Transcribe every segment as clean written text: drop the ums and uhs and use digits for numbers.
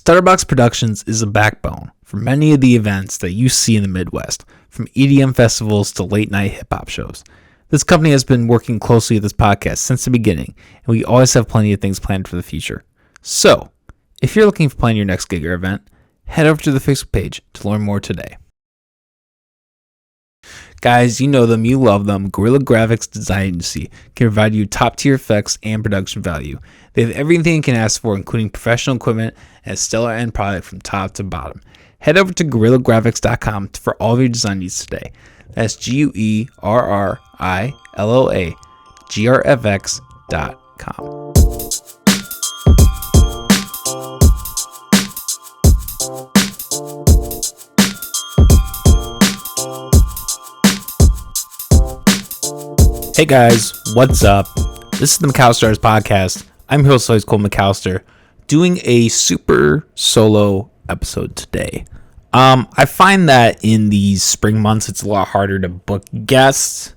Stutterbox Productions is a backbone for many of the events that you see in the Midwest, from EDM festivals to late-night hip-hop shows. This company has been working closely with this podcast since the beginning, and we always have plenty of things planned for the future. So, if you're looking for planning your next gig or event, head over to the Facebook page to learn more today. Guys, you know them, you love them. Guerrilla Graphics Design Agency can provide you top-tier effects and production value. They have everything you can ask for, including professional equipment and a stellar end product from top to bottom. Head over to GuerrillaGraphics.com for all of your design needs today. That's GuerrillaGraphics.com. Hey guys, what's up? This is the McAllisters Podcast. I'm your host, Coleman McAllister, doing a super solo episode today. I find that in these spring months, it's a lot harder to book guests,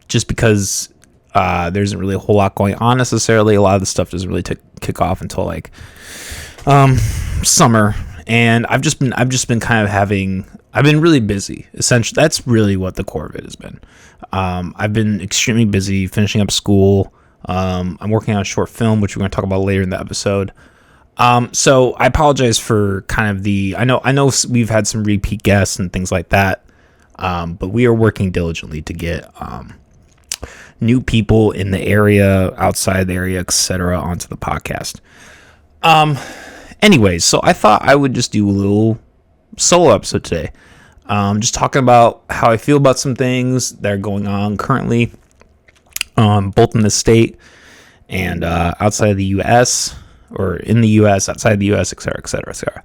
just because there isn't really a whole lot going on necessarily. A lot of the stuff doesn't really kick off until like summer, and I've just been kind of I've been really busy. Essentially, that's really what the core of it has been. I've been extremely busy finishing up school. I'm working on a short film, which we're going to talk about later in the episode. So I apologize for kind of I know we've had some repeat guests and things like that. But we are working diligently to get, new people in the area, outside the area, etc., onto the podcast. Anyways, so I thought I would just do a little solo episode today. Just talking about how I feel about some things that are going on currently, both in the state and outside of the U.S., or in the U.S., outside the U.S., etc., etc., etc.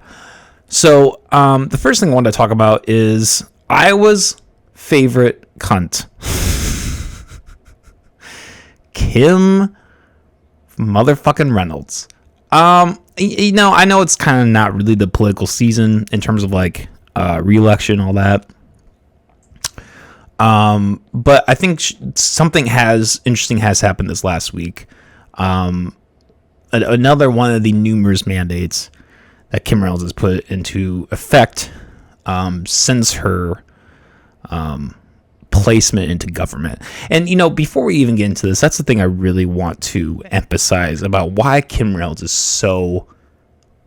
So the first thing I wanted to talk about is Iowa's favorite cunt, Kim motherfucking Reynolds. I know it's kind of not really the political season in terms of like re-election, all that. But I think something interesting has happened this last week. Another one of the numerous mandates that Kim Reynolds has put into effect since her placement into government. And, before we even get into this, that's the thing I really want to emphasize about why Kim Reynolds is so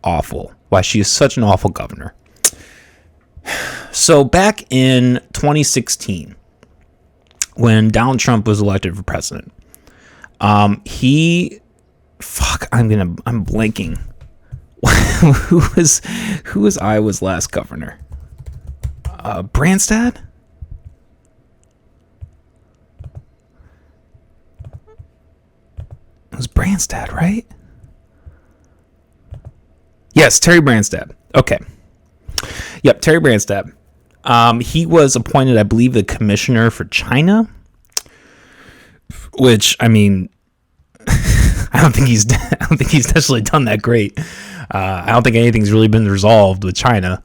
awful, why she is such an awful governor. So back in 2016, when Donald Trump was elected for president, I'm blanking. Who was Iowa's last governor? Branstad? It was Branstad, right? Yes, Terry Branstad. Okay. Yep, Terry Branstad. He was appointed, I believe, the commissioner for China, which, I mean, I don't think he's necessarily done that great. I don't think anything's really been resolved with China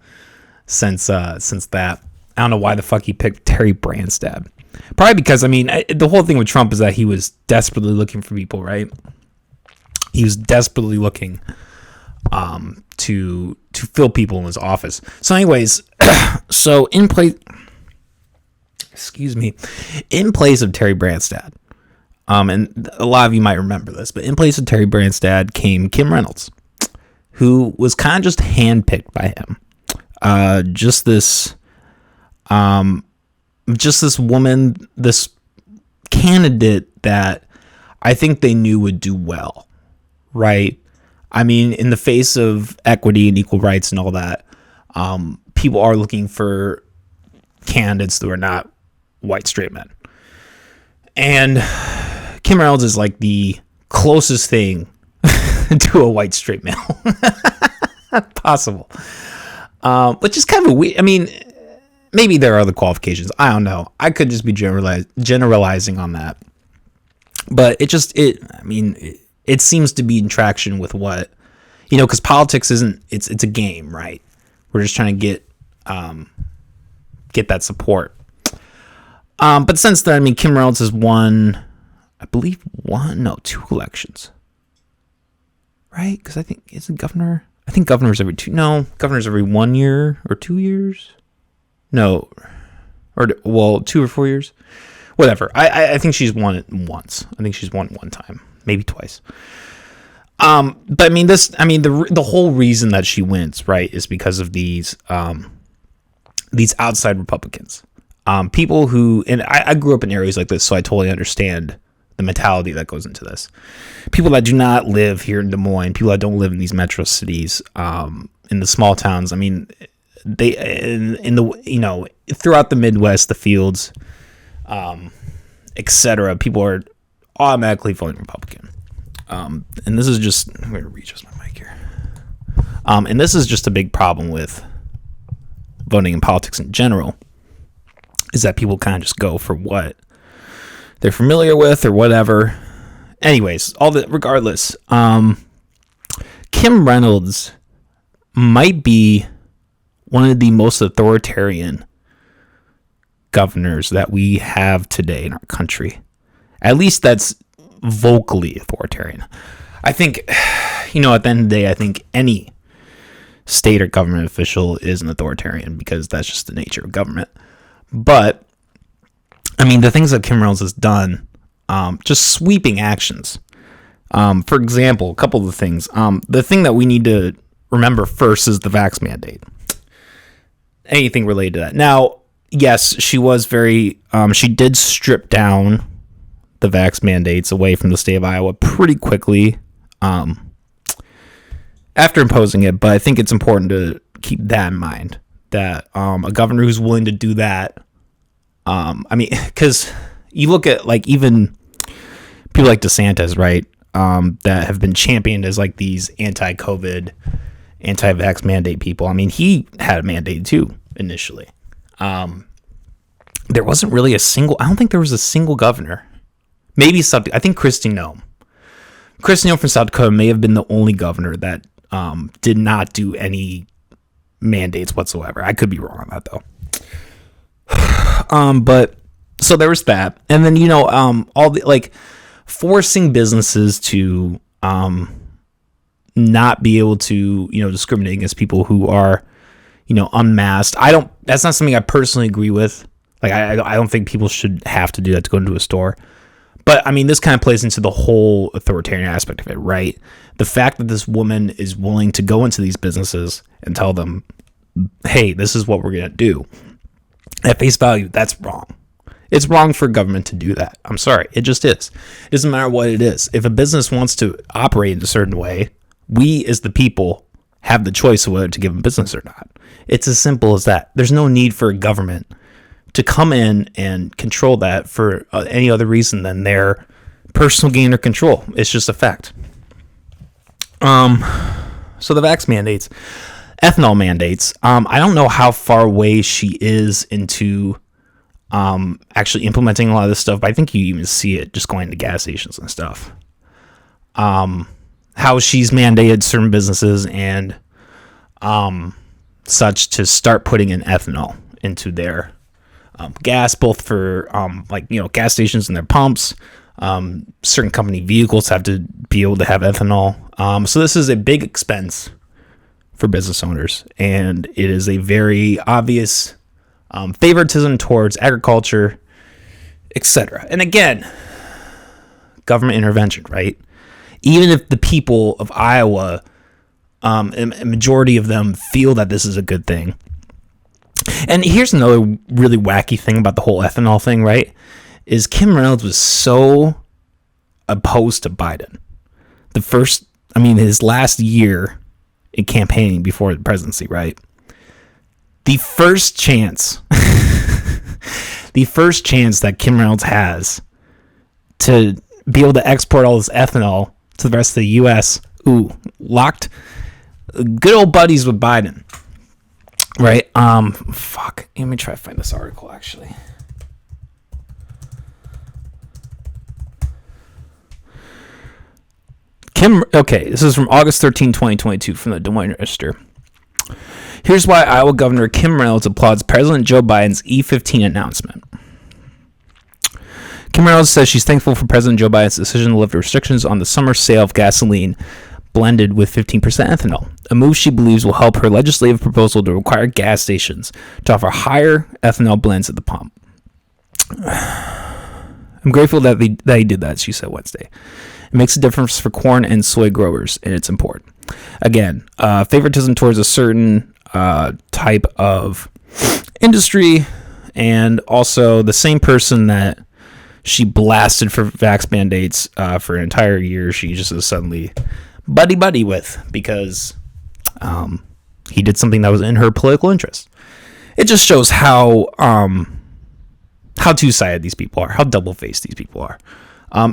since that. I don't know why the fuck he picked Terry Branstad. Probably because, the whole thing with Trump is that he was desperately looking for people, right? He was desperately looking to fill people in his office. So anyways, so in place of Terry Branstad, and a lot of you might remember this, but in place of Terry Branstad came Kim Reynolds, who was kind of just handpicked by him. Just this woman, this candidate that I think they knew would do well, right? In the face of equity and equal rights and all that, people are looking for candidates that are not white straight men. And Kim Reynolds is like the closest thing to a white straight male possible. Which is kind of weird. Maybe there are other qualifications. I don't know. I could just be generalizing on that. But it seems to be in traction with what, because politics it's a game, right? We're just trying to get that support. But since then, Kim Reynolds has won, I believe 2 elections, right? Because I think, isn't governor? I think governors every governors every 1 year or 2 years. No, or well, 2 or 4 years, whatever. I think she's won it once. I think she's won one time, maybe twice. But I mean, the whole reason that she wins, right, is because of these outside Republicans, people who, and I grew up in areas like this, so I totally understand the mentality that goes into this. People that do not live here in Des Moines, people that don't live in these metro cities, in the small towns. I mean, they in the throughout the Midwest, the fields, etc. People are automatically voting Republican. And this is just, I'm going to readjust my mic here. And this is just a big problem with voting in politics in general, is that people kind of just go for what they're familiar with or whatever. Anyways, regardless, Kim Reynolds might be one of the most authoritarian governors that we have today in our country. At least that's vocally authoritarian. I think, at the end of the day, I think any state or government official is an authoritarian because that's just the nature of government. But, I mean, the things that Kim Reynolds has done, just sweeping actions. For example, a couple of the things. The thing that we need to remember first is the vax mandate. Anything related to that. Now, yes, she was she did strip down the vax mandates away from the state of Iowa pretty quickly after imposing it, but I think it's important to keep that in mind, that a governor who's willing to do that, because you look at like even people like DeSantis, right, that have been championed as like these anti-COVID, anti-vax mandate people. I mean, he had a mandate too initially. There wasn't really I don't think there was a single governor. Maybe something. I think Kristi Noem from South Dakota may have been the only governor that did not do any mandates whatsoever. I could be wrong on that though. But so there was that, and then all the like forcing businesses to not be able to discriminate against people who are unmasked. That's not something I personally agree with. Like I don't think people should have to do that to go into a store. But, I mean, this kind of plays into the whole authoritarian aspect of it, right? The fact that this woman is willing to go into these businesses and tell them, hey, this is what we're going to do. At face value, that's wrong. It's wrong for government to do that. I'm sorry. It just is. It doesn't matter what it is. If a business wants to operate in a certain way, we as the people have the choice of whether to give them business or not. It's as simple as that. There's no need for a government to come in and control that for any other reason than their personal gain or control. It's just a fact. So the vax mandates, ethanol mandates, I don't know how far away she is into actually implementing a lot of this stuff, but I think you even see it just going to gas stations and stuff. How she's mandated certain businesses and such to start putting in ethanol into their gas, both for gas stations and their pumps. Certain company vehicles have to be able to have ethanol. So this is a big expense for business owners, and it is a very obvious favoritism towards agriculture, etc. And again, government intervention, right? Even if the people of Iowa, a majority of them feel that this is a good thing. And here's another really wacky thing about the whole ethanol thing, right? Is Kim Reynolds was so opposed to Biden. His last year in campaigning before the presidency, right? The first chance that Kim Reynolds has to be able to export all this ethanol to the rest of the U.S., locked good old buddies with Biden. Right. Let me try to find this article actually. This is from August 13, 2022 from the Des Moines Register. Here's why Iowa Governor Kim Reynolds applauds President Joe Biden's E15 announcement. Kim Reynolds says she's thankful for President Joe Biden's decision to lift restrictions on the summer sale of gasoline, blended with 15% ethanol, a move she believes will help her legislative proposal to require gas stations to offer higher ethanol blends at the pump. I'm grateful that he did that, she said Wednesday. It makes a difference for corn and soy growers, and it's important. Again, favoritism towards a certain type of industry, and also the same person that she blasted for vax mandates for an entire year, she just is suddenly buddy with because he did something that was in her political interest. It just shows how two-sided these people are, how double-faced these people are.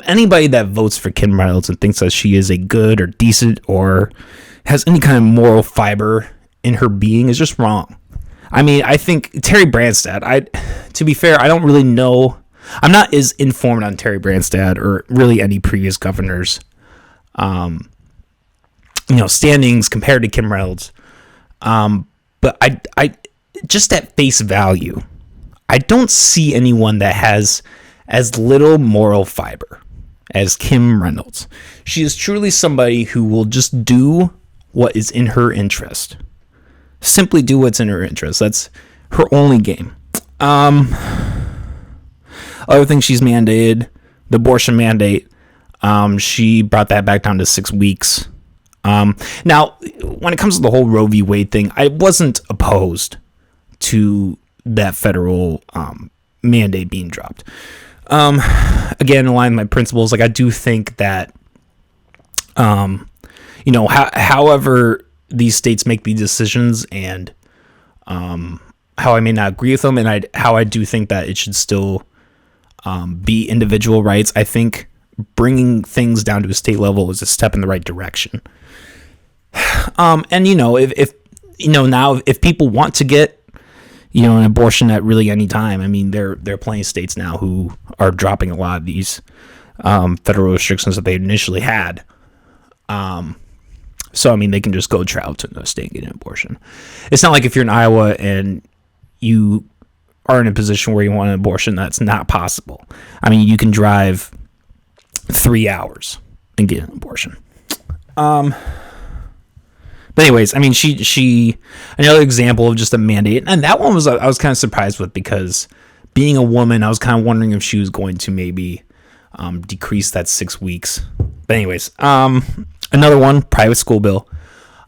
Anybody that votes for Kim Reynolds and thinks that she is a good or decent or has any kind of moral fiber in her being is just wrong. I mean, I think Terry Branstad, to be fair, I don't really know. I'm not as informed on Terry Branstad or really any previous governors, standings compared to Kim Reynolds. But I just at face value, I don't see anyone that has as little moral fiber as Kim Reynolds. She is truly somebody who will just do what is in her interest. Simply do what's in her interest. That's her only game. Other things she's mandated, the abortion mandate, she brought that back down to 6 weeks. Now, when it comes to the whole Roe v. Wade thing, I wasn't opposed to that federal mandate being dropped. Again, in line with my principles, like I do think that, however these states make these decisions and how I may not agree with them, and how I do think that it should still be individual rights. I think bringing things down to a state level is a step in the right direction. If people want to get an abortion at really any time, I mean, there are plenty of states now who are dropping a lot of these federal restrictions that they initially had. So, I mean, they can just go travel to another state and get an abortion. It's not like if you're in Iowa and you are in a position where you want an abortion, that's not possible. I mean, you can drive 3 hours and get an abortion. But anyways, I mean, she another example of just a mandate, and that one I was kind of surprised with, because being a woman, I was kind of wondering if she was going to maybe decrease that 6 weeks. But anyways, another one, private school bill,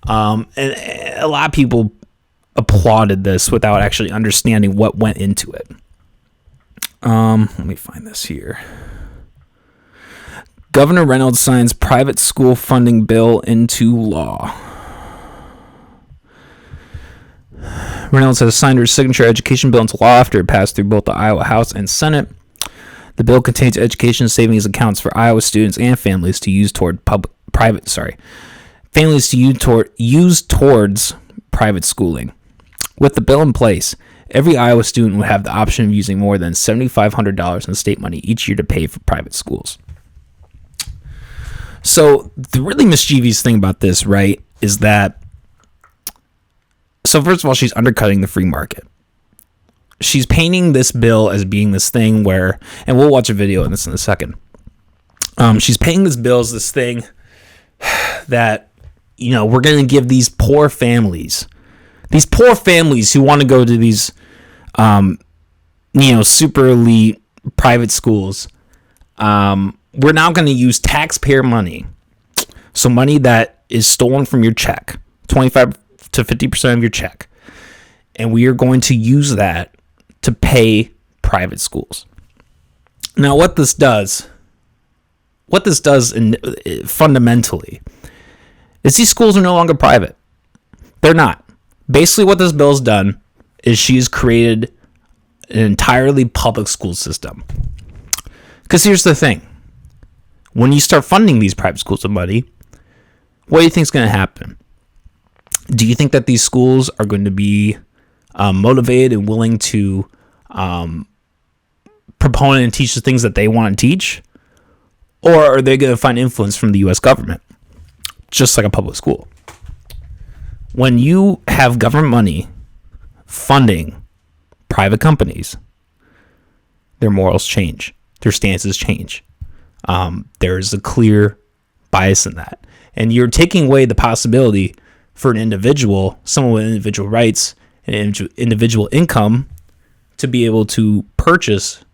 and a lot of people applauded this without actually understanding what went into it. Let me find this here. Governor Reynolds signs private school funding bill into law. Reynolds has signed her signature education bill into law after it passed through both the Iowa House and Senate. The bill contains education savings accounts for Iowa students and families to use towards private schooling. With the bill in place, every Iowa student would have the option of using more than $7,500 in state money each year to pay for private schools. So the really mischievous thing about this, right, is that, so first of all, she's undercutting the free market. She's painting this bill as being this thing where, and we'll watch a video on this in a second. She's painting this bill as this thing that, we're going to give these poor families who want to go to these, super elite private schools. We're now going to use taxpayer money. So money that is stolen from your check, 25 to 50% of your check. And we are going to use that to pay private schools. Now, what this does fundamentally is these schools are no longer private. They're not. Basically, what this bill's done is she's created an entirely public school system. Because here's the thing. When you start funding these private schools with money, what do you think is going to happen? Do you think that these schools are going to be motivated and willing to proponent and teach the things that they want to teach? Or are they going to find influence from the U.S. government? Just like a public school. When you have government money funding private companies, their morals change. Their stances change. There's a clear bias in that. And you're taking away the possibility for an individual, someone with individual rights and individual income, to be able to purchase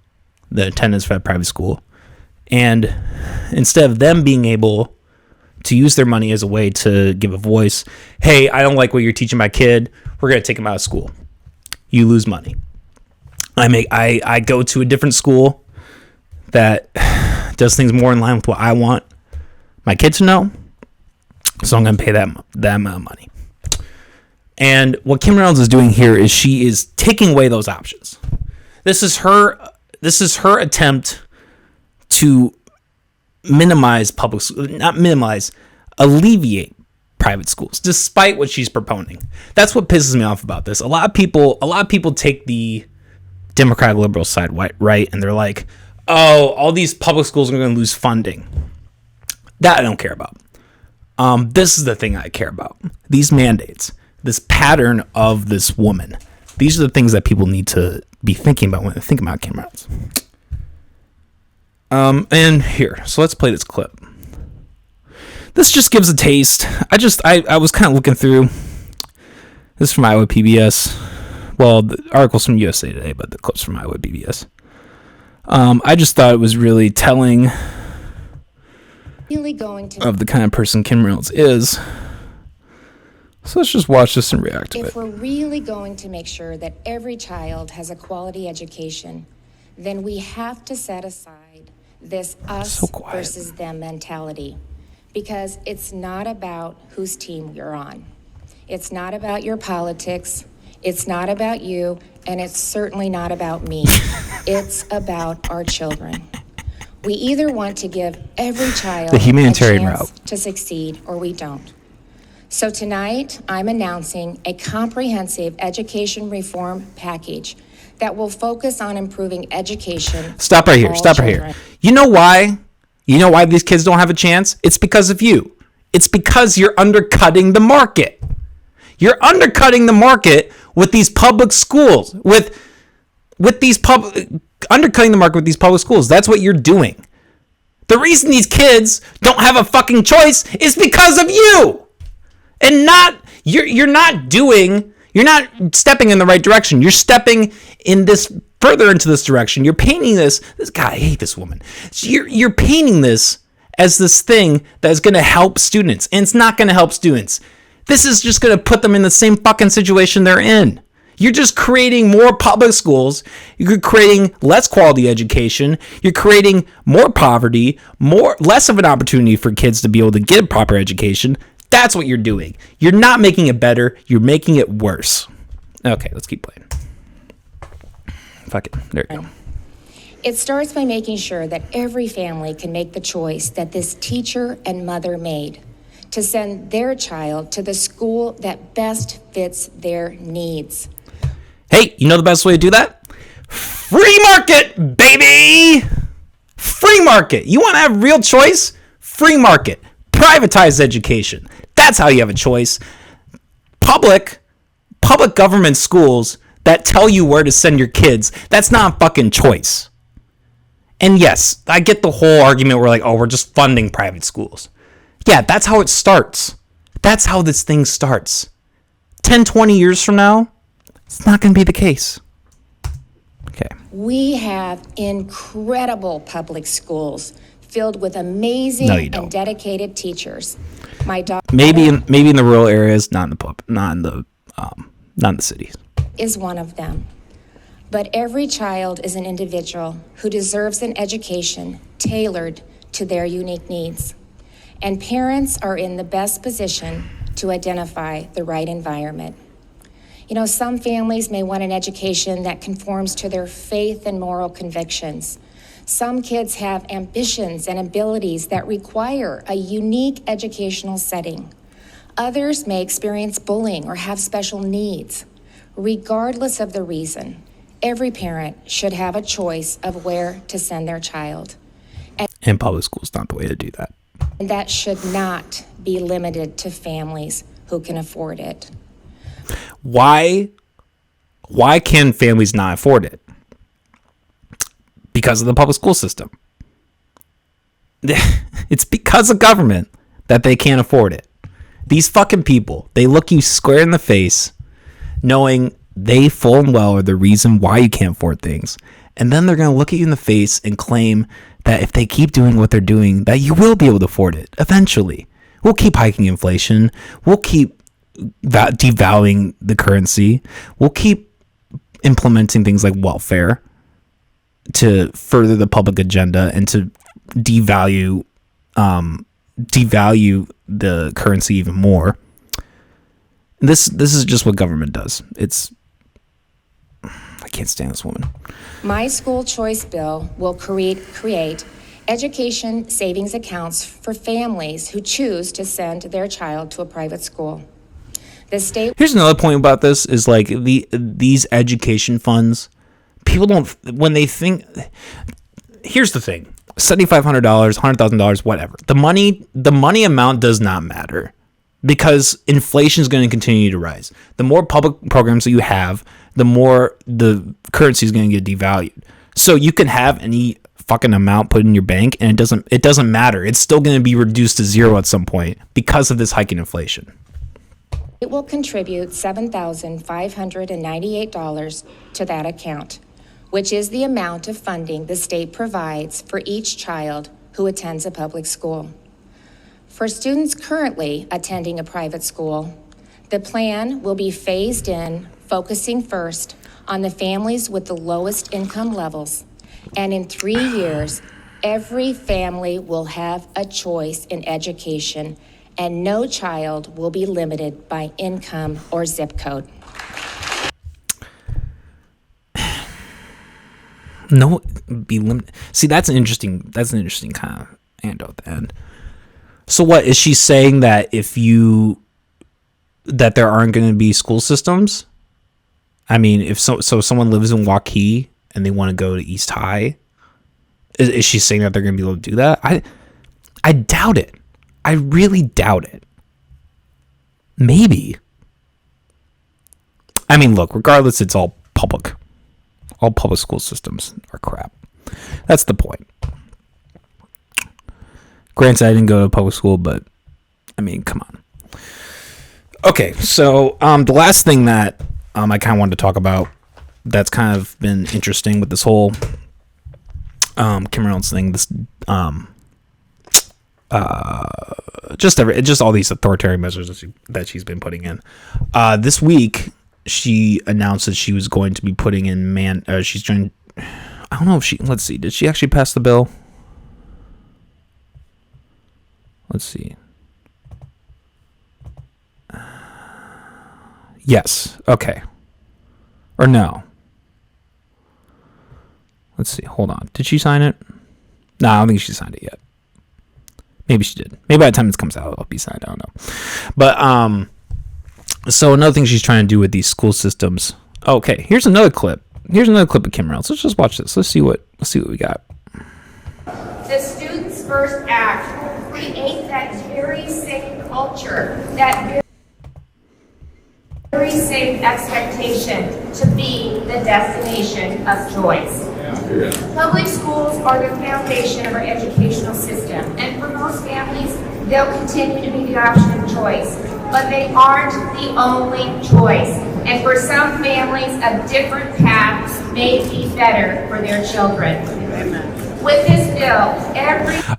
the attendance for that private school. And instead of them being able to use their money as a way to give a voice, hey, I don't like what you're teaching my kid, we're going to take him out of school. You lose money. I go to a different school that does things more in line with what I want my kid to know, so I'm going to pay that amount of money. And what Kim Reynolds is doing here is she is taking away those options. This is her attempt to alleviate private schools, despite what she's proponing. That's what pisses me off about this. A lot of people take the Democratic liberal side right, and they're like, oh, all these public schools are going to lose funding. That I don't care about. This is the thing I care about. These mandates, this pattern of this woman. These are the things that people need to be thinking about when they think about Kim Reynolds. And here, so let's play this clip. This just gives a taste. I was kind of looking through. This is from Iowa PBS. Well, the article's from USA Today, but the clip's from Iowa PBS. I just thought it was really telling of the kind of person Kim Reynolds is. So let's just watch this and react to it. If we're really going to make sure that every child has a quality education, then we have to set aside this us versus them mentality, because it's not about whose team you're on. It's not about your politics. It's not about you, and it's certainly not about me. It's about our children. We either want to give every child the humanitarian a chance route to succeed, or we don't. So tonight, I'm announcing a comprehensive education reform package that will focus on improving education. Stop right here. You know why? You know why these kids don't have a chance? It's because of you. It's because you're undercutting the market. You're undercutting the market with these public schools. Undercutting the market with these public schools. That's what you're doing. The reason these kids don't have a fucking choice is because of you. And you're not stepping in the right direction. You're stepping further into this direction. You're painting this guy, I hate this woman. You're painting this as this thing that is going to help students, and it's not going to help students. This is just going to put them in the same fucking situation they're in. You're just creating more public schools. You're creating less quality education. You're creating more poverty, less of an opportunity for kids to be able to get a proper education. That's what you're doing. You're not making it better. You're making it worse. Okay, let's keep playing. Fuck it. There you go. It starts by making sure that every family can make the choice that this teacher and mother made to send their child to the school that best fits their needs. Hey, you know the best way to do that? Free market, baby! Free market. You want to have real choice? Free market. Privatized education. That's how you have a choice. Public government schools that tell you where to send your kids, that's not a fucking choice. And yes, I get the whole argument where we're just funding private schools. Yeah, that's how it starts. That's how this thing starts. 10, 20 years from now, it's not going to be the case. Okay. We have incredible public schools filled with amazing and dedicated teachers. My daughter, maybe in the rural areas, not in the cities, is one of them. But every child is an individual who deserves an education tailored to their unique needs. And parents are in the best position to identify the right environment. You know, some families may want an education that conforms to their faith and moral convictions. Some kids have ambitions and abilities that require a unique educational setting. Others may experience bullying or have special needs. Regardless of the reason, every parent should have a choice of where to send their child. And public school is not the way to do that. And that should not be limited to families who can afford it. Why can families not afford it? Because of the public school system. It's because of government that they can't afford it. These fucking people, they look you square in the face, knowing they full and well are the reason why you can't afford things. And then they're going to look at you in the face and claim that if they keep doing what they're doing, that you will be able to afford it eventually. We'll keep hiking inflation. We'll keep devaluing the currency. We'll keep implementing things like welfare to further the public agenda and to devalue the currency even more. This is just what government does. I can't stand this woman. My school choice bill will create education savings accounts for families who choose to send their child to a private school. The state. Here's another point about this is like these education funds. People don't, when they think. Here's the thing: $7,500, $100,000, whatever. The money amount does not matter, because inflation is going to continue to rise. The more public programs that you have, the more the currency is going to get devalued. So you can have any fucking amount put in your bank, and it doesn't matter. It's still going to be reduced to zero at some point because of this hike in inflation. It will contribute $7,598 to that account, which is the amount of funding the state provides for each child who attends a public school. For students currently attending a private school, the plan will be phased in, focusing first on the families with the lowest income levels. And in 3 years, every family will have a choice in education, and no child will be limited by income or zip code. No, be limited. See, that's an interesting kind of anecdote at the end. So what is she saying, that that there aren't going to be school systems? I mean, if someone lives in Waukee and they want to go to East High, is she saying that they're going to be able to do that? I doubt it. I really doubt it. Maybe. I mean, look, regardless, it's all public. All public school systems are crap. That's the point. Granted, I didn't go to public school, but I mean, come on. Okay, so the last thing that I kind of wanted to talk about that's kind of been interesting with this whole Kim Reynolds thing, this just all these authoritarian measures that she's been putting in. This week, she announced that she was going to be putting in she's trying. I don't know if let's see, did she actually pass the bill? Let's see. Yes. Okay. Or no. Let's see. Hold on. Did she sign it? No, I don't think she signed it yet. Maybe she did. Maybe by the time this comes out, it'll be signed. I don't know. But so another thing she's trying to do with these school systems. Okay, here's another clip. Here's another clip of Kim Reynolds. Let's just watch this. Let's see what we got. The Students First Act will create that very same culture, that very same expectation to be the destination of choice. Public schools are the foundation of our educational system, and for most families, they'll continue to be the option of choice. But they aren't the only choice. And for some families, a different path may be better for their children. Amen. With this bill,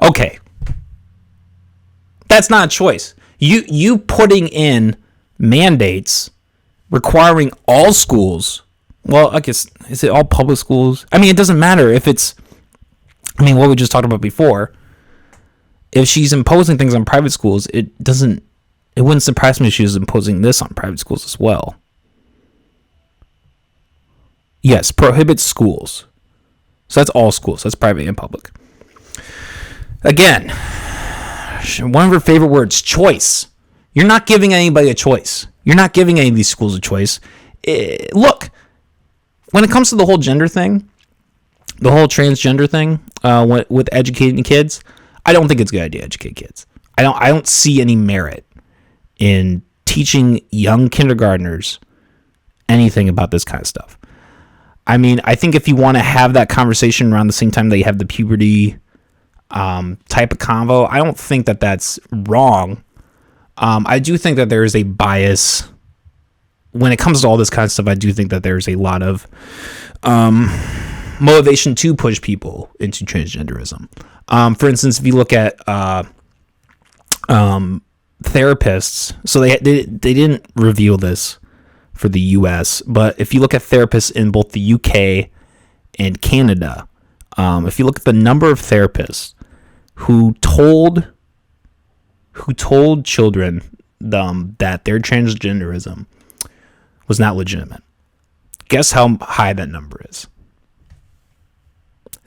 Okay. That's not a choice. You putting in mandates requiring all schools. Well, I guess, is it all public schools? I mean, it doesn't matter if it's, what we just talked about before. If she's imposing things on private schools, it wouldn't surprise me if she was imposing this on private schools as well. Yes, prohibit schools. So that's all schools. That's private and public. Again, one of her favorite words, choice. You're not giving anybody a choice. You're not giving any of these schools a choice. Look, when it comes to the whole gender thing, the whole transgender thing, with educating kids, I don't think it's a good idea to educate kids. I don't see any merit in teaching young kindergartners anything about this kind of stuff. I mean, I think if you want to have that conversation around the same time that you have the puberty type of convo. I don't think that that's wrong. I do think that there is a bias when it comes to all this kind of stuff. I do think that there's a lot of motivation to push people into transgenderism. For instance, if you look at therapists, so they didn't reveal this for the US, but if you look at therapists in both the UK and Canada, if you look at the number of therapists who told children that their transgenderism was not legitimate, guess how high that number is?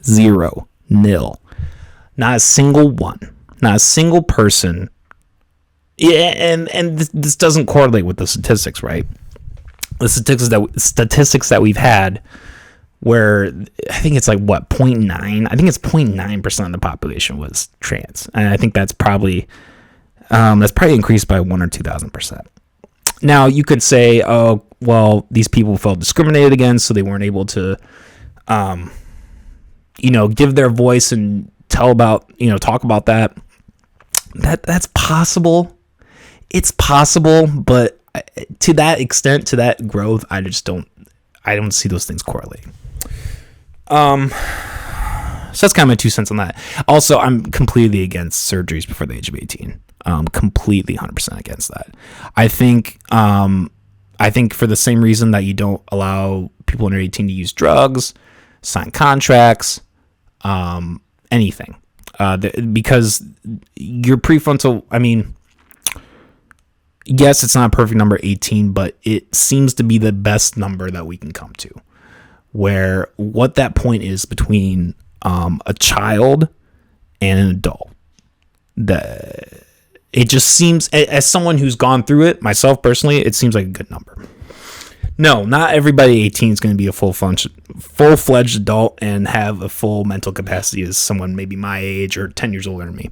0, nil. Not a single one. Not a single person. Yeah, and this doesn't correlate with the statistics, right? The statistics that we've had, where I think it's like what 0.9. I think it's 0.9% of the population was trans, and I think that's probably increased by 1,000 or 2,000%. Now you could say, oh well, these people felt discriminated against, so they weren't able to, give their voice and talk about that. That's possible. It's possible, but to that extent, to that growth, I don't see those things correlating. So that's kind of my 2 cents on that. Also, I'm completely against surgeries before the age of 18. Completely 100% against that. I think for the same reason that you don't allow people under 18 to use drugs, sign contracts, anything, because your prefrontal, yes, it's not a perfect number, 18, but it seems to be the best number that we can come to, where what that point is between a child and an adult. It just seems, as someone who's gone through it myself personally, it seems like a good number. No, not everybody 18 is going to be a full-fledged adult and have a full mental capacity as someone maybe my age or 10 years older than me.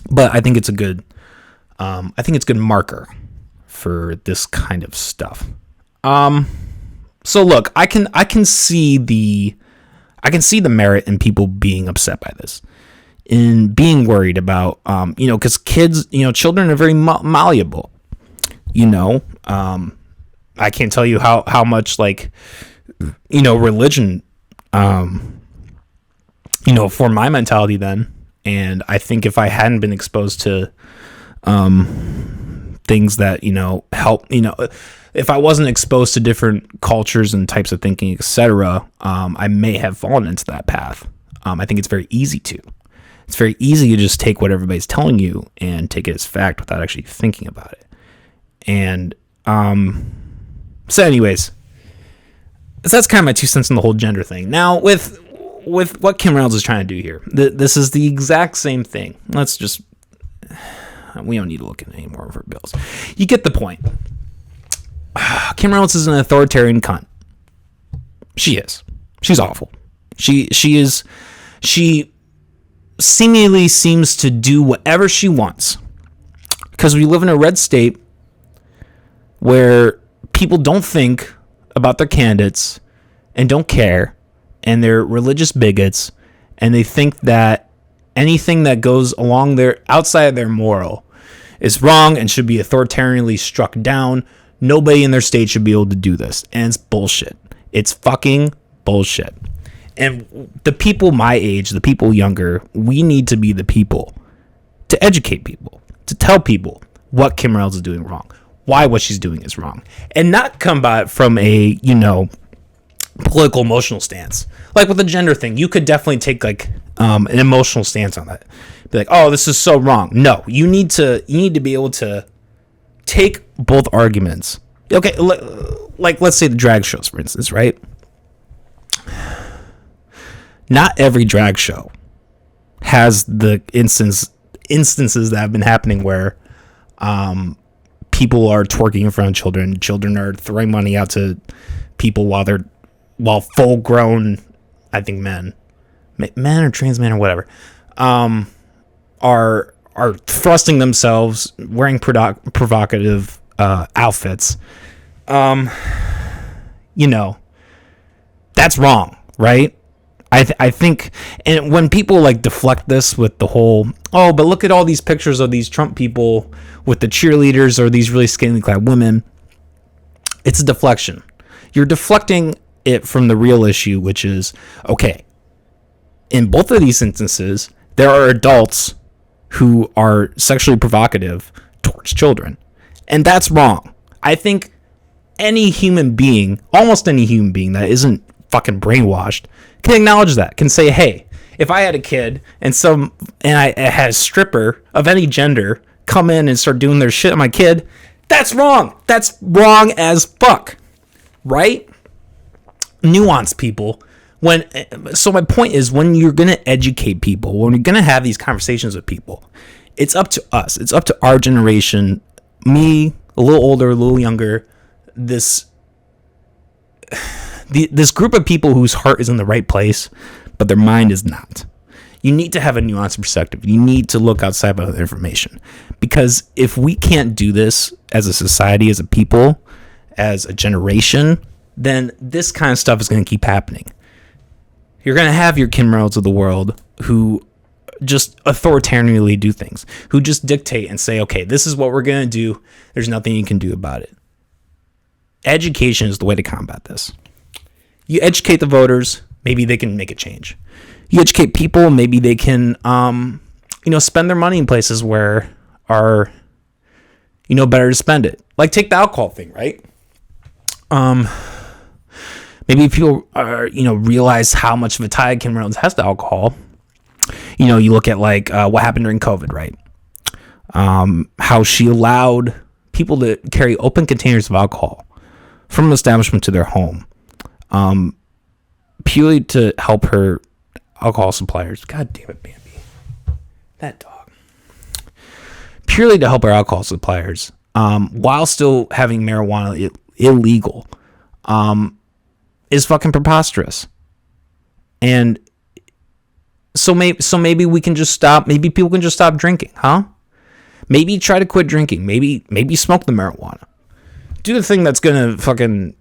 But I think it's a good marker for this kind of stuff. So look, I can see the merit in people being upset by this, in being worried about, because children are very malleable. I can't tell you how much religion, for my mentality then. And I think if I hadn't been exposed to things that, help, if I wasn't exposed to different cultures and types of thinking, etc., I may have fallen into that path. I think it's very easy to. It's very easy to just take what everybody's telling you and take it as fact without actually thinking about it. And so anyways, so that's kind of my 2 cents on the whole gender thing. Now, with what Kim Reynolds is trying to do here, this is the exact same thing. We don't need to look at any more of her bills. You get the point. Kim Reynolds is an authoritarian cunt. She is. She's awful. She seemingly seems to do whatever she wants, because we live in a red state where people don't think about their candidates and don't care, and they're religious bigots, and they think that anything that goes along outside of their moral is wrong and should be authoritarianly struck down. Nobody in their state should be able to do this, and it's bullshit. It's fucking bullshit. And the people my age, the people younger, we need to be the people to educate people, to tell people what Kim Reynolds is doing wrong, why what she's doing is wrong, and not come by it from a, political emotional stance. Like with the gender thing, you could definitely take an emotional stance on that. Be like, oh, this is so wrong. No, you need to be able to take both arguments. Okay, let's say the drag shows, for instance, right? Not every drag show has the instances that have been happening where people are twerking in front of children. Children are throwing money out to people while full grown, I think men or trans men or whatever, are thrusting themselves, wearing provocative outfits. That's wrong, right? I think, and when people like deflect this with the whole, oh, but look at all these pictures of these Trump people with the cheerleaders or these really scantily clad women, it's a deflection. You're deflecting it from the real issue, which is, okay, in both of these instances, there are adults who are sexually provocative towards children. And that's wrong. I think any human being, almost any human being that isn't fucking brainwashed, can acknowledge that, can say, hey, if I had a kid and I had a stripper of any gender come in and start doing their shit on my kid, that's wrong. That's wrong as fuck. Right? Nuance, people. So my point is, when you're going to educate people, when you're going to have these conversations with people, it's up to us. It's up to our generation, me, a little older, a little younger, this group of people whose heart is in the right place, but their mind is not. You need to have a nuanced perspective. You need to look outside of the information. Because if we can't do this as a society, as a people, as a generation, then this kind of stuff is going to keep happening. You're going to have your Kim Reynolds of the world who just authoritarianly do things, who just dictate and say, okay, this is what we're going to do. There's nothing you can do about it. Education is the way to combat this. You educate the voters, maybe they can make a change. You educate people, maybe they can, spend their money in places where are, better to spend it. Like take the alcohol thing, right? Maybe people are, realize how much of a tie Kim Reynolds has to alcohol. You look at like what happened during COVID, right? How she allowed people to carry open containers of alcohol from an establishment to their home, purely to help her alcohol suppliers. God damn it, Bambi. That dog. Purely to help our alcohol suppliers, while still having marijuana illegal, is fucking preposterous. And so maybe we can just stop. Maybe people can just stop drinking, huh? Maybe try to quit drinking. Maybe smoke the marijuana. Do the thing that's gonna fucking,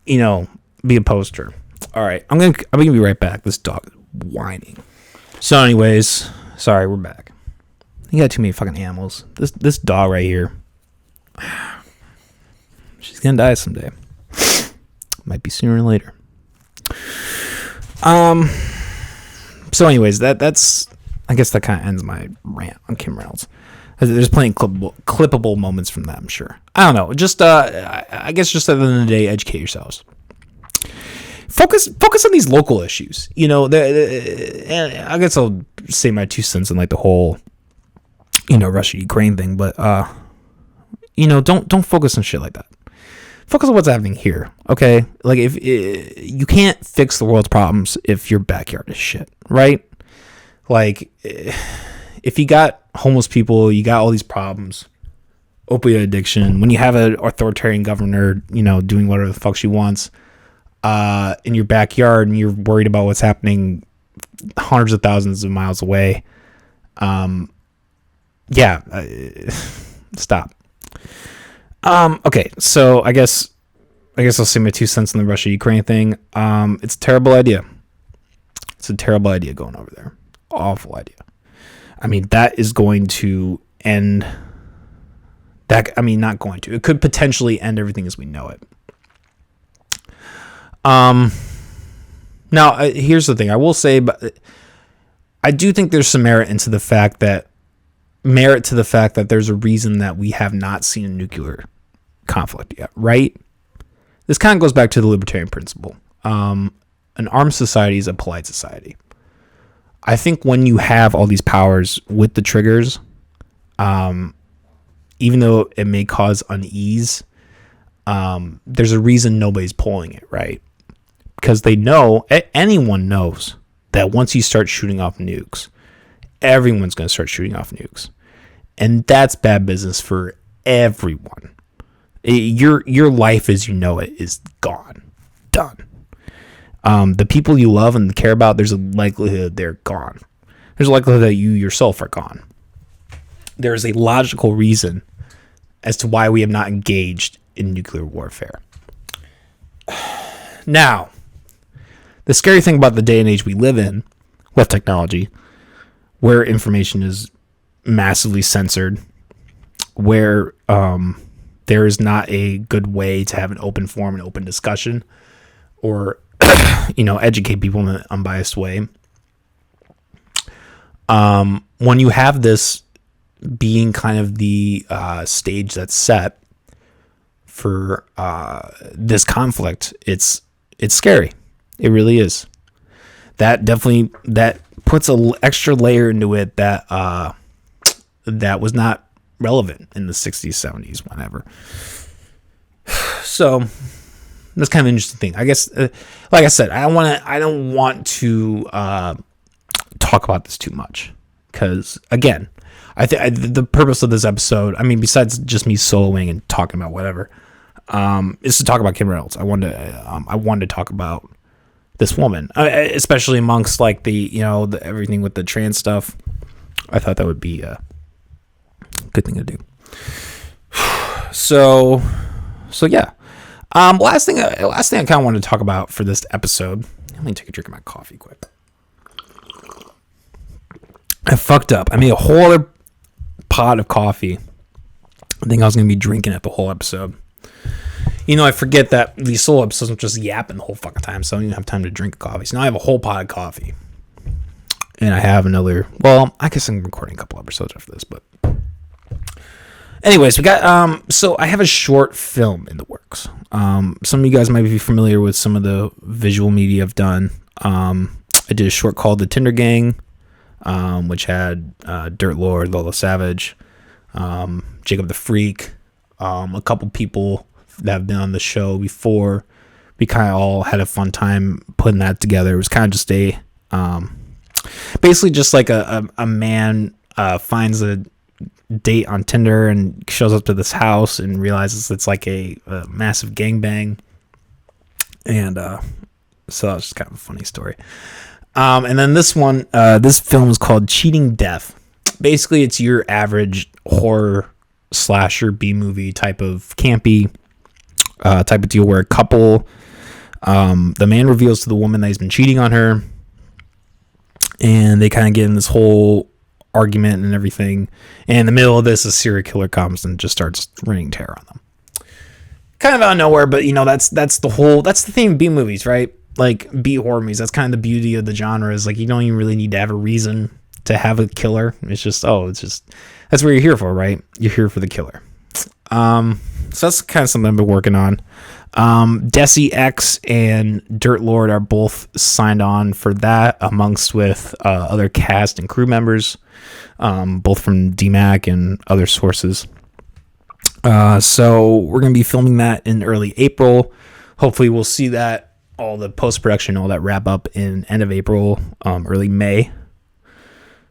be a poster. All right, I'm gonna be right back. This dog is whining. So, anyways, sorry, we're back. You got too many fucking animals. This dog right here, she's gonna die someday. Might be sooner or later. So, anyways, that's I guess that kind of ends my rant on Kim Reynolds. There's plenty of clippable moments from that, I'm sure. I don't know. Just I guess just at the end of the day, educate yourselves. Focus on these local issues. And I guess I'll say my 2 cents on like the whole, Russia-Ukraine thing. But don't focus on shit like that. Focus on what's happening here. Okay, like if you can't fix the world's problems if your backyard is shit, right? Like if you got homeless people, you got all these problems, opioid addiction. When you have an authoritarian governor, doing whatever the fuck she wants in your backyard, and you're worried about what's happening hundreds of thousands of miles away, stop. Okay, so I guess I'll say my 2 cents on the Russia-Ukraine thing. It's a terrible idea. It's a terrible idea going over there. Awful idea. I mean, that is going to end that. I mean, not going to. It could potentially end everything as we know it. Now, here's the thing. I will say, but I do think there's some merit to the fact that there's a reason that we have not seen a nuclear conflict yet, right? This kind of goes back to the libertarian principle. An armed society is a polite society. I think when you have all these powers with the triggers, even though it may cause unease, there's a reason nobody's pulling it, right? Because they know, anyone knows that once you start shooting off nukes, everyone's going to start shooting off nukes. And that's bad business for everyone. Your life as you know it is gone. Done. The people you love and care about, there's a likelihood they're gone. There's a likelihood that you yourself are gone. There is a logical reason as to why we have not engaged in nuclear warfare. Now, the scary thing about the day and age we live in with technology, where information is massively censored, where there is not a good way to have an open forum and open discussion, or educate people in an unbiased way. When you have this being kind of the stage that's set for this conflict, it's scary. It really is. That puts an extra layer into it that was not relevant in the 60s, 70s, whenever. So that's kind of an interesting thing. I guess, like I said, I don't want to talk about this too much, because again, the purpose of this episode, I mean, besides just me soloing and talking about whatever, is to talk about Kim Reynolds. I wanted to talk about this woman, especially amongst like the everything with the trans stuff. I thought that would be a good thing to do. So yeah. Last thing I kind of wanted to talk about for this episode. Let me take a drink of my coffee quick. I fucked up. I made a whole other pot of coffee. I think I was going to be drinking it the whole episode. I forget that these solo episodes are just yapping the whole fucking time, so I don't even have time to drink coffee. So now I have a whole pot of coffee. And I have another, well, I guess I'm recording a couple episodes after this, but anyways, we got, so I have a short film in the works. Some of you guys might be familiar with some of the visual media I've done. I did a short called The Tinder Gang, which had Dirt Lord, Lola Savage, Jacob the Freak, a couple people that have been on the show before. We kind of all had a fun time putting that together. It was kind of just a basically just like a man finds a date on Tinder and shows up to this house and realizes it's like a massive gangbang, and so that's just kind of a funny story. And then this film is called Cheating Death. Basically, it's your average horror slasher B-movie type of campy type of deal, where a couple, the man reveals to the woman that he's been cheating on her, and they kind of get in this whole argument and everything. And in the middle of this, a serial killer comes and just starts raining terror on them. Kind of out of nowhere, but that's the theme of B movies, right? Like B horror movies. That's kind of the beauty of the genre, is like you don't even really need to have a reason to have a killer. It's just that's what you're here for, right? You're here for the killer. So that's kind of something I've been working on. Desi X and Dirt Lord are both signed on for that, amongst with other cast and crew members, both from DMAC and other sources. So we're going to be filming that in early April. Hopefully we'll see that, all the post-production, all that wrap up in end of April, early May.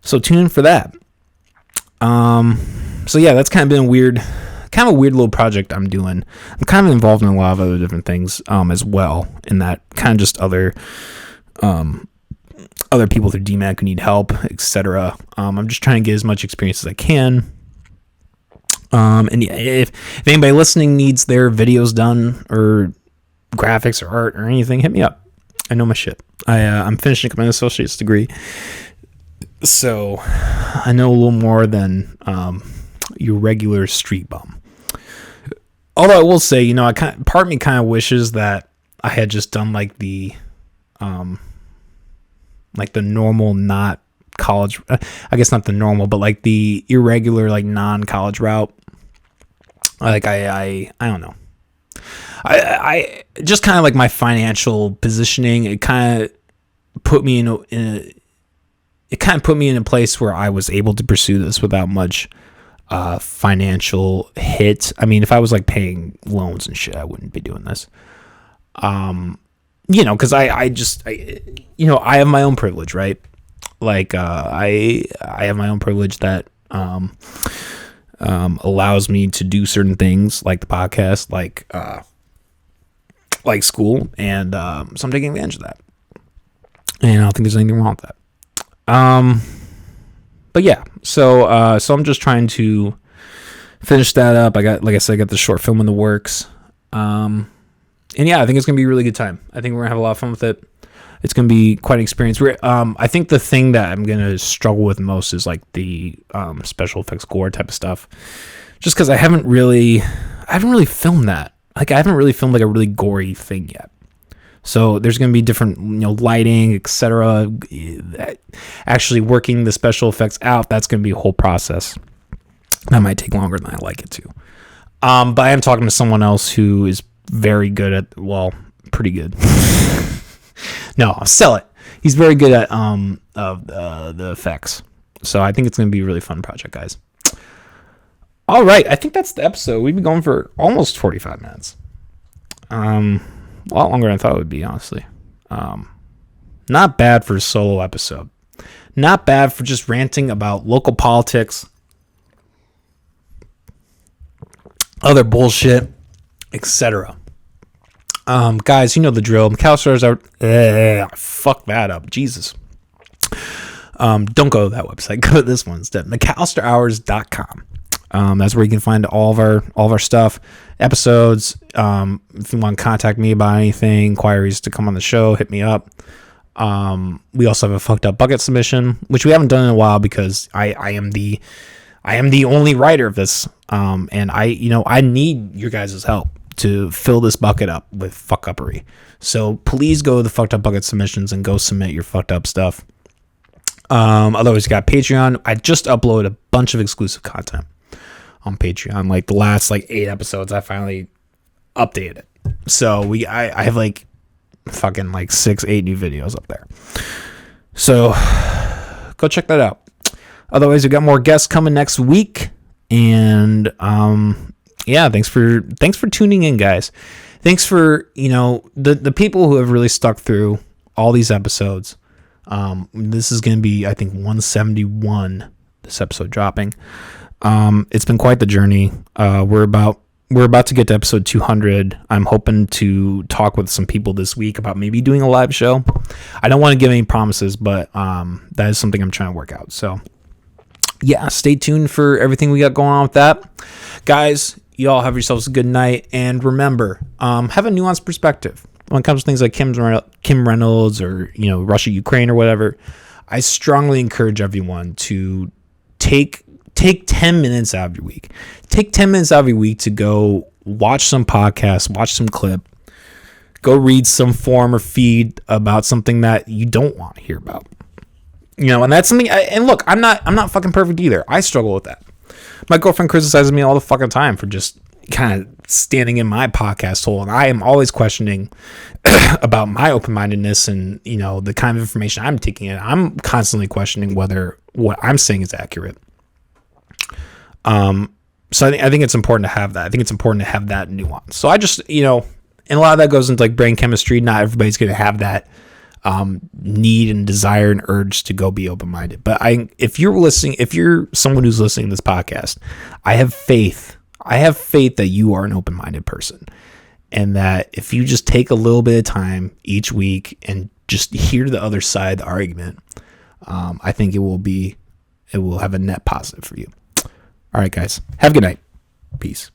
So tune in for that. So yeah, that's kind of been a weird little project I'm doing. I'm kind of involved in a lot of other different things as well, in that kind of just other people through DMAC who need help, etc. I'm just trying to get as much experience as I can. And yeah, if anybody listening needs their videos done, or graphics or art or anything, hit me up. I know my shit. I'm finishing up my associate's degree, so I know a little more than your regular street bum. Although I will say, part of me kind of wishes that I had just done like the normal, not college, I guess not the normal, but like the irregular, like non-college route. Like I don't know. I just kind of like my financial positioning. It kind of put me in a place where I was able to pursue this without much financial hit. I mean, if I was like paying loans and shit, I wouldn't be doing this. Because I have my own privilege, right? Like I have my own privilege that allows me to do certain things, like the podcast, like school, and so I'm taking advantage of that. And I don't think there's anything wrong with that. But yeah, so I'm just trying to finish that up. I got the short film in the works. And yeah, I think it's gonna be a really good time. I think we're gonna have a lot of fun with it. It's going to be quite an experience. I think the thing that I'm going to struggle with most is like the special effects gore type of stuff. Just because I haven't really filmed that. Like I haven't really filmed like a really gory thing yet. So there's going to be different, lighting, etc. Actually working the special effects out, that's going to be a whole process. That might take longer than I like it to. But I am talking to someone else who is very good at, pretty good. No, I'll sell it. He's very good at the effects. So I think it's going to be a really fun project, guys. All right, I think that's the episode. We've been going for almost 45 minutes. A lot longer than I thought it would be, honestly. Not bad for a solo episode. Not bad for just ranting about local politics, other bullshit, etc. Guys, you know the drill. McAllister's out. Fuck that up. Jesus. Don't go to that website. Go to this one instead. McAllisterHours.com. That's where you can find all of our stuff, episodes. If you want to contact me about anything, inquiries to come on the show, hit me up. We also have a fucked up bucket submission, which we haven't done in a while because I am the only writer of this. And I need your guys' help to fill this bucket up with fuck uppery. So please go to the fucked up bucket submissions and go submit your fucked up stuff. Otherwise, you got Patreon. I just uploaded a bunch of exclusive content on Patreon. Like the last 8 episodes, I finally updated it. So I have fucking 6-8 new videos up there. So go check that out. Otherwise, we got more guests coming next week. And thanks for tuning in, guys. Thanks for the people who have really stuck through all these episodes. This is going to be, I think, 171. This episode dropping. It's been quite the journey. We're about to get to episode 200. I'm hoping to talk with some people this week about maybe doing a live show. I don't want to give any promises, but that is something I'm trying to work out. So yeah, stay tuned for everything we got going on with that. Guys, y'all have yourselves a good night. And remember, have a nuanced perspective. When it comes to things like Kim Reynolds or, Russia, Ukraine or whatever, I strongly encourage everyone to take 10 minutes out of your week. Take 10 minutes out of your week to go watch some podcasts, watch some clip, go read some forum or feed about something that you don't want to hear about. And that's something. And look, I'm not fucking perfect either. I struggle with that. My girlfriend criticizes me all the fucking time for just kind of standing in my podcast hole, and I am always questioning about my open-mindedness and the kind of information I'm taking in. I'm constantly questioning whether what I'm saying is accurate. So I think it's important to have that. I think it's important to have that nuance. So I just and a lot of that goes into brain chemistry. Not everybody's going to have that need and desire and urge to go be open-minded. But if you're someone who's listening to this podcast, I have faith that you are an open-minded person, and that if you just take a little bit of time each week and just hear the other side of the argument, I think it will have a net positive for you. All right, guys, have a good night. Peace.